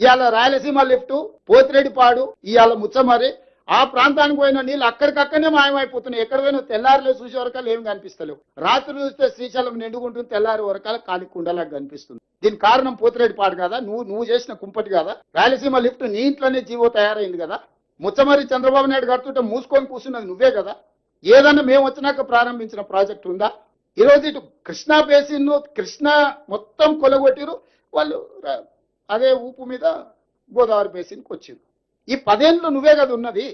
ఇవాళ రాయలసీమ లిఫ్ట్, పోతిరెడ్డిపాడు, ఇవాళ ముచ్చమరి ఆ ప్రాంతానికి పోయిన నీళ్ళు అక్కడికక్కడనే మాయమైపోతున్నాయి. ఎక్కడ పోయినా తెల్లారులే చూసే వరకాలు ఏమి కనిపిస్తలేవు. రాత్రి చూస్తే శ్రీశైలం నిండుకుంటుంది, తెల్లారి వరకాల కాలి కుండలాగా కనిపిస్తుంది. దీనికి కారణం పోతిరెడ్డిపాడు కదా, నువ్వు చేసిన కుంపటి కదా. రాయలసీమ లిఫ్ట్ నీ ఇంట్లోనే జీవో తయారైంది కదా. ముచ్చమరి చంద్రబాబు నాయుడు కడుతుంటే మూసుకొని కూర్చున్నది నువ్వే కదా. ఏదన్నా మేము వచ్చినాక ప్రారంభించిన ప్రాజెక్టు ఉందా? ఈరోజు ఇటు కృష్ణా బేసిన్, కృష్ణా మొత్తం కొలగొట్టిరు వాళ్ళు. అదే ఊపు మీద గోదావరి బేసిన్కి వచ్చింది. ఈ 10 ఏళ్ళు నువ్వే కదా ఉన్నది.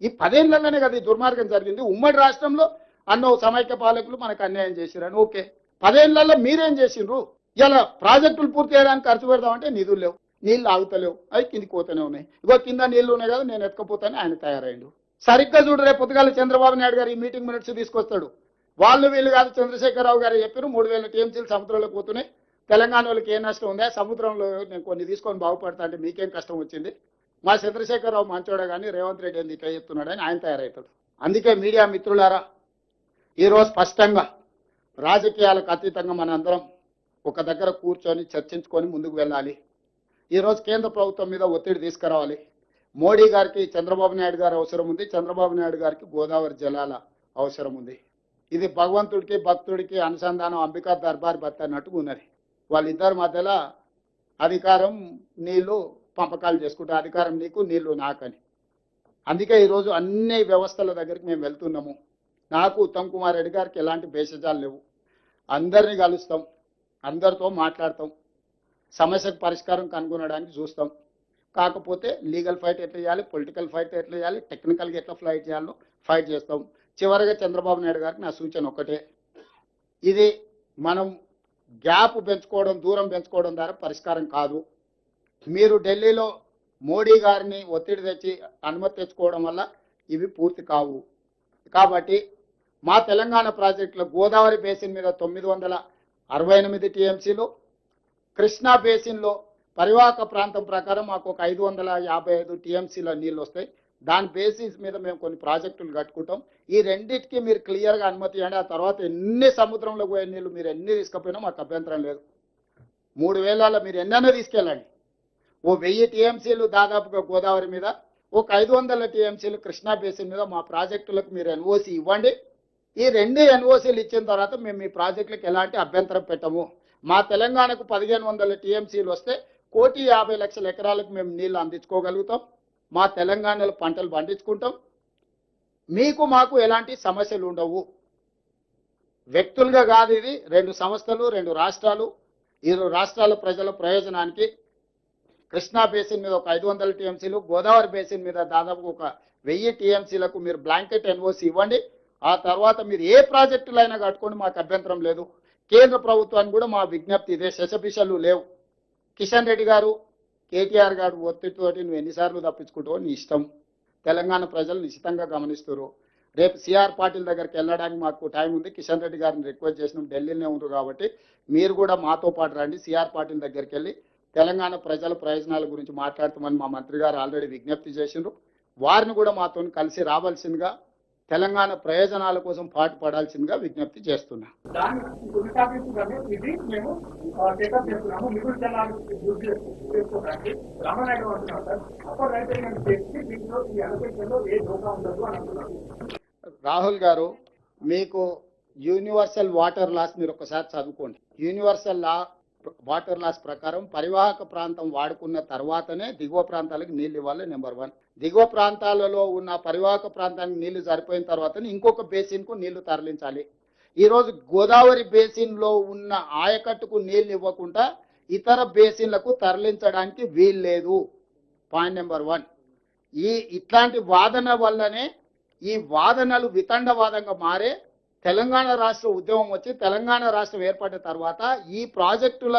ఈ 10 ఏళ్లలోనే కదా ఈ దుర్మార్గం జరిగింది. ఉమ్మడి రాష్ట్రంలో అన్నో సమైక్య పాలకులు మనకు అన్యాయం చేసిరని ఓకే, 10 ఏళ్లలో మీరేం చేసిండ్రు? ఇలా ప్రాజెక్టులు పూర్తి చేయడానికి ఖర్చు పెడదామంటే నిధులు లేవు, నీళ్లు ఆగుతలేవు, అవి కిందికి పోతూనే ఉన్నాయి. ఇగో కింద నీళ్లు ఉన్నాయి కదా, నేను ఎత్తుకపోతాను ఆయన తయారైండు. సరిగ్గా చూడు, రేపు పొద్దుగాల చంద్రబాబు నాయుడు గారు ఈ మీటింగ్ మినిట్స్ తీసుకొస్తాడు. వాళ్ళు వీళ్ళు కాదు, చంద్రశేఖరరావు గారు చెప్పారు 3000 టీఎంసీలు సముద్రంలోకి పోతున్నాయి, తెలంగాణ వాళ్ళకి ఏ నష్టం ఉందా, సముద్రంలో నేను కొన్ని తీసుకొని బాగుపడతా అంటే మీకేం కష్టం వచ్చింది? మా చంద్రశేఖరరావు మంచోడే కానీ రేవంత్ రెడ్డి ఎందుకు ఇట్లా చెప్తున్నాడని ఆయన తయారవుతాడు. అందుకే మీడియా మిత్రులారా, ఈరోజు స్పష్టంగా రాజకీయాలకు అతీతంగా మనందరం ఒక దగ్గర కూర్చొని చర్చించుకొని ముందుకు వెళ్ళాలి. ఈరోజు కేంద్ర ప్రభుత్వం మీద ఒత్తిడి తీసుకురావాలి. మోడీ గారికి చంద్రబాబు నాయుడు గారు అవసరం ఉంది, చంద్రబాబు నాయుడు గారికి గోదావరి జలాల అవసరం ఉంది. ఇది భగవంతుడికి భక్తుడికి అనుసంధానం, అంబికా దర్బార్ భర్త అన్నట్టుగా ఉన్నది. వాళ్ళిద్దరి మధ్యలో అధికారం నీళ్లు పంపకాలు చేసుకుంటే అధికారం నీకు నీళ్లు నాకని. అందుకే ఈరోజు అన్ని వ్యవస్థల దగ్గరికి మేము వెళ్తున్నాము. నాకు ఉత్తమ్ కుమార్ రెడ్డి గారికి ఎలాంటి భేషజాలు లేవు. అందరినీ కలుస్తాం, అందరితో మాట్లాడతాం, సమస్యకు పరిష్కారం కనుగొనడానికి చూస్తాం. కాకపోతే లీగల్ ఫైట్ ఎట్లా చేయాలి, పొలిటికల్ ఫైట్ ఎట్లా చేయాలి, టెక్నికల్గా ఎట్లా ఫైట్ చేయాలో ఫైట్ చేస్తాం. చివరిగా చంద్రబాబు నాయుడు గారికి నా సూచన ఒకటే, ఇది మనం గ్యాప్ పెంచుకోవడం, దూరం పెంచుకోవడం ద్వారా పరిష్కారం కాదు. మీరు ఢిల్లీలో మోడీ గారిని ఒత్తిడి తెచ్చి అనుమతి తెచ్చుకోవడం వల్ల ఇవి పూర్తి కావు. కాబట్టి మా తెలంగాణ ప్రాజెక్టులో గోదావరి బేసిన్ మీద 968 టీఎంసీలు, కృష్ణా బేసిన్లో పరివాహక ప్రాంతం ప్రకారం మాకు ఒక 555 టీఎంసీల నీళ్ళు వస్తాయి. దాని బేసిస్ మీద మేము కొన్ని ప్రాజెక్టులు కట్టుకుంటాం. ఈ రెండింటికి మీరు క్లియర్గా అనుమతి ఇవ్వండి. ఆ తర్వాత ఎన్ని సముద్రంలో పోయే నీళ్ళు మీరు ఎన్ని తీసుకుపోయినా మాకు అభ్యంతరం లేదు. 3000 మీరు ఎన్నైనా తీసుకెళ్ళండి. ఓ 1000 టీఎంసీలు దాదాపుగా గోదావరి మీద, ఒక 500 టీఎంసీలు కృష్ణా బేసిన్ మీద మా ప్రాజెక్టులకు మీరు ఎన్ఓసి ఇవ్వండి. ఈ 2 ఎన్ఓసీలు ఇచ్చిన తర్వాత మేము మీ ప్రాజెక్టులకు ఎలాంటి అభ్యంతరం పెట్టము. మా తెలంగాణకు 1500 టీఎంసీలు వస్తే 1,50,00,000 ఎకరాలకు మేము నీళ్లు అందించుకోగలుగుతాం. మా తెలంగాణలో పంటలు పండించుకుంటాం. మీకు మాకు ఎలాంటి సమస్యలు ఉండవు. వ్యక్తులుగా కాదు, ఇది 2 సంస్థలు, 2 రాష్ట్రాలు. ఈ రాష్ట్రాల ప్రజల ప్రయోజనానికి కృష్ణా బేసిన్ మీద ఒక 500 టీఎంసీలు, గోదావరి బేసిన్ మీద దాదాపు ఒక 1000 టీఎంసీలకు మీరు బ్లాంకెట్ ఎన్ఓసి ఇవ్వండి. ఆ తర్వాత మీరు ఏ ప్రాజెక్టులైనా కట్టుకోండి, మాకు అభ్యంతరం లేదు. కేంద్ర ప్రభుత్వానికి కూడా మా విజ్ఞప్తి ఇదే, శశపిషలు లేవు. కిషన్ రెడ్డి గారు, కేటీఆర్ గారు ఒత్తిడితోటి నువ్వు ఎన్నిసార్లు తప్పించుకుంటావో నీ ఇష్టం. తెలంగాణ ప్రజలు నిశ్చితంగా గమనిస్తారు. రేపు సిఆర్ పాటిల్ దగ్గరికి వెళ్ళడానికి మాకు టైం ఉంది. కిషన్ రెడ్డి గారిని రిక్వెస్ట్ చేసినాం, ఢిల్లీలోనే ఉంటారు కాబట్టి మీరు కూడా మాతో పాటు రండి. సిఆర్ పాటిల్ దగ్గరికి వెళ్ళి తెలంగాణ ప్రజల ప్రయోజనాల గురించి మాట్లాడుతామని మా మంత్రి గారు ఆల్రెడీ విజ్ఞప్తి చేసిండ్రు. వారిని కూడా మాతో కలిసి రావాల్సిందిగా, తెలంగాణ ప్రయోజనాల కోసం పాటు పడాల్సిందిగా విజ్ఞప్తి చేస్తున్నా. రాహుల్ గారు, మీకు యూనివర్సల్ వాటర్ లాస్ మీరు ఒకసారి చదువుకోండి. యూనివర్సల్ వాటర్ లాస్ ప్రకారం పరివాహక ప్రాంతం వాడుకున్న తర్వాతనే దిగువ ప్రాంతాలకు నీళ్ళు ఇవ్వాలి. నెంబర్ 1. దిగువ ప్రాంతాలలో ఉన్న పరివాహక ప్రాంతానికి నీళ్లు సరిపోయిన తర్వాతనే ఇంకొక బేసిన్కు నీళ్లు తరలించాలి. ఈరోజు గోదావరి బేసిన్లో ఉన్న ఆయకట్టుకు నీళ్లు ఇవ్వకుండా ఇతర బేసిన్లకు తరలించడానికి వీల్లేదు. Point number 1. ఇట్లాంటి వాదన వల్లనే ఈ వాదనలు వితండవాదంగా మారే తెలంగాణ రాష్ట్ర ఉద్యమం వచ్చి తెలంగాణ రాష్ట్రం ఏర్పడిన తర్వాత ఈ ప్రాజెక్టుల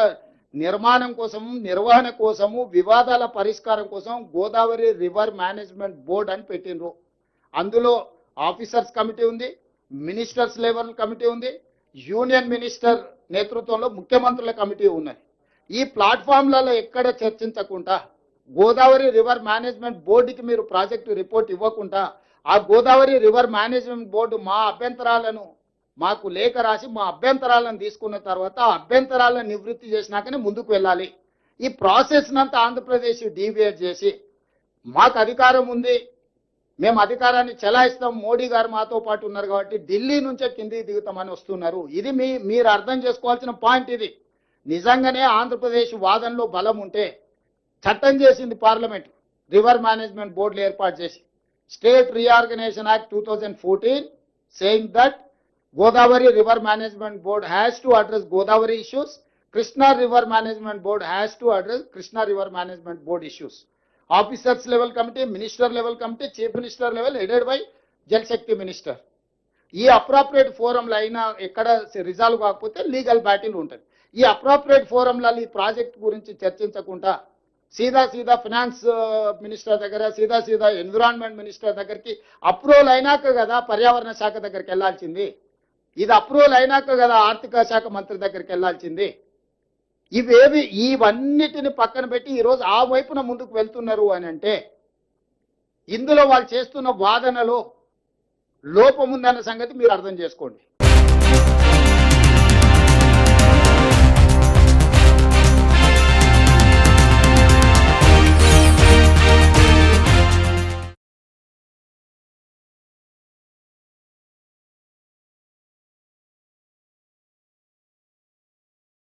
నిర్మాణం కోసము, నిర్వహణ కోసము, వివాదాల పరిష్కారం కోసం గోదావరి రివర్ మేనేజ్మెంట్ బోర్డ్ అని పెట్టినరు. అందులో ఆఫీసర్స్ కమిటీ ఉంది, మినిస్టర్స్ లెవెల్ కమిటీ ఉంది, యూనియన్ మినిస్టర్ నేతృత్వంలో ముఖ్యమంత్రుల కమిటీ ఉన్నది. ఈ ప్లాట్ఫామ్లలో ఎక్కడ చర్చించకుండా గోదావరి రివర్ మేనేజ్మెంట్ బోర్డుకి మీరు ప్రాజెక్టు రిపోర్ట్ ఇవ్వకుండా ఆ గోదావరి రివర్ మేనేజ్మెంట్ బోర్డు మా అభ్యంతరాలను మాకు లేఖ రాసి మా అభ్యంతరాలను తీసుకున్న తర్వాత ఆ అభ్యంతరాలను నివృత్తి చేసినాకనే ముందుకు వెళ్ళాలి. ఈ ప్రాసెస్ నంతా ఆంధ్రప్రదేశ్ డీవియేట్ చేసి మాకు అధికారం ఉంది, మేము అధికారాన్ని చెలాయిస్తాం, మోడీ గారు మాతో పాటు ఉన్నారు కాబట్టి ఢిల్లీ నుంచే కిందికి దిగుతామని వస్తున్నారు. ఇది మీరు అర్థం చేసుకోవాల్సిన పాయింట్. ఇది నిజంగానే ఆంధ్రప్రదేశ్ వాదనలో బలం ఉంటే చట్టం చేసింది పార్లమెంట్, రివర్ మేనేజ్మెంట్ బోర్డులు ఏర్పాటు చేసి state reorganisation act 2014 saying that Godavari River Management Board has to address Godavari issues, Krishna River Management Board has to address Krishna River Management Board issues. Officers level committee, minister level committee, chief minister level headed by Jal Shakti minister. ఈ appropriate ఫోరంలో అయినా ఎక్కడ resolve కాకపోతే legal battle ఉంటుంది. ఈ appropriate ఫోరంలలో ఈ project గురించి చర్చించకుండా సీదా finance minister దగ్గర, సీదా ఎన్విరాన్మెంట్ మినిస్టర్ దగ్గరికి అప్రూవల్ అయినాక కదా పర్యావరణ శాఖ దగ్గరికి వెళ్లాల్సింది. ఇది అప్రూవల్ అయినాక కదా ఆర్థిక శాఖ మంత్రి దగ్గరికి వెళ్లాల్సింది. ఇవన్నిటిని పక్కన పెట్టి ఈరోజు ఆ వైపున ముందుకు వెళ్తున్నారు అని అంటే ఇందులో వాళ్ళు చేస్తున్న వాదనలో లోపం ఉందన్న సంగతి మీరు అర్థం చేసుకోండి.